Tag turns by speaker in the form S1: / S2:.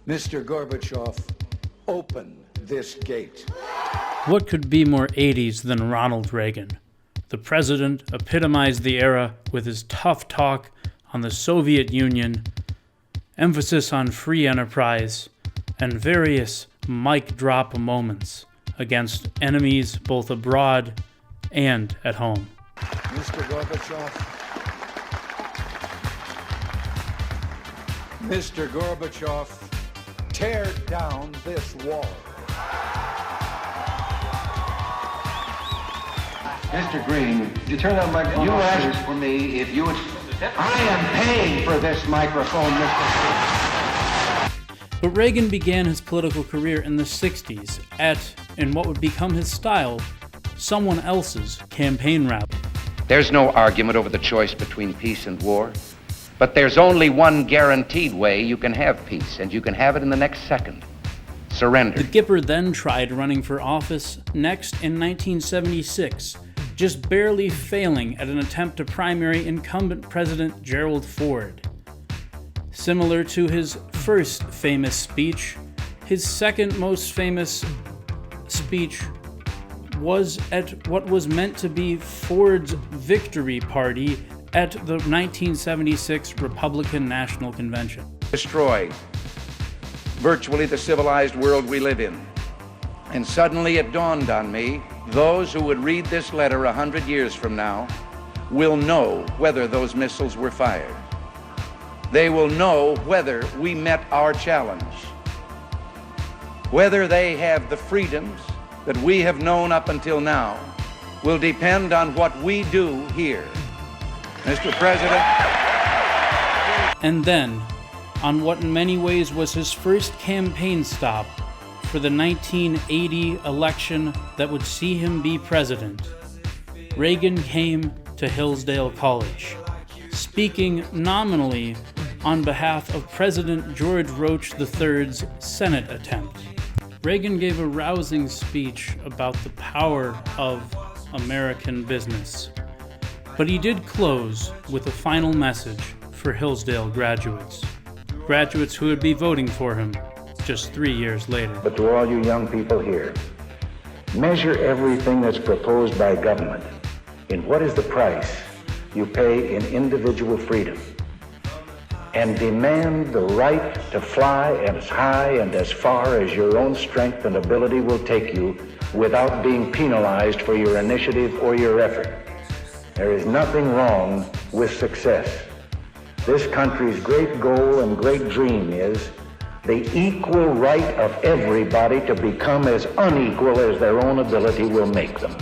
S1: Mr. Gorbachev, open this gate.
S2: What could be more 80s than Ronald Reagan? The president epitomized the era with his tough talk on the Soviet Union, emphasis on free enterprise, and various mic drop moments against enemies both abroad and at home.
S1: Mr. Gorbachev, Mr. Gorbachev, tear down this wall.
S3: Mr. Green, did you turn that microphone
S4: You
S3: off,
S4: asked
S3: please?
S4: for me if you would... I am paying for this microphone, Mr. Speaker.
S2: But Reagan began his political career in the 60s in what would become his style, someone else's campaign rally.
S5: There's no argument over the choice between peace and war, but there's only one guaranteed way you can have peace, and you can have it in the next second. Surrender.
S2: The Gipper then tried running for office next in 1976, just barely failing at an attempt to primary incumbent President Gerald Ford. Similar to his first famous speech, his second most famous speech was at what was meant to be Ford's victory party at the 1976 Republican National Convention.
S6: Destroy virtually the civilized world we live in. And suddenly it dawned on me, those who would read this letter 100 years from now will know whether those missiles were fired. They will know whether we met our challenge, whether they have the freedoms that we have known up until now will depend on what we do here. Mr. President.
S2: And then, on what in many ways was his first campaign stop for the 1980 election that would see him be president, Reagan came to Hillsdale College, speaking nominally on behalf of President George Roach III's Senate attempt. Reagan gave a rousing speech about the power of American business, but he did close with a final message for Hillsdale graduates who would be voting for him just 3 years later.
S7: But to all you young people here, measure everything that's proposed by government in what is the price you pay in individual freedom, and demand the right to fly as high and as far as your own strength and ability will take you without being penalized for your initiative or your effort. There is nothing wrong with success. This country's great goal and great dream is the equal right of everybody to become as unequal as their own ability will make them.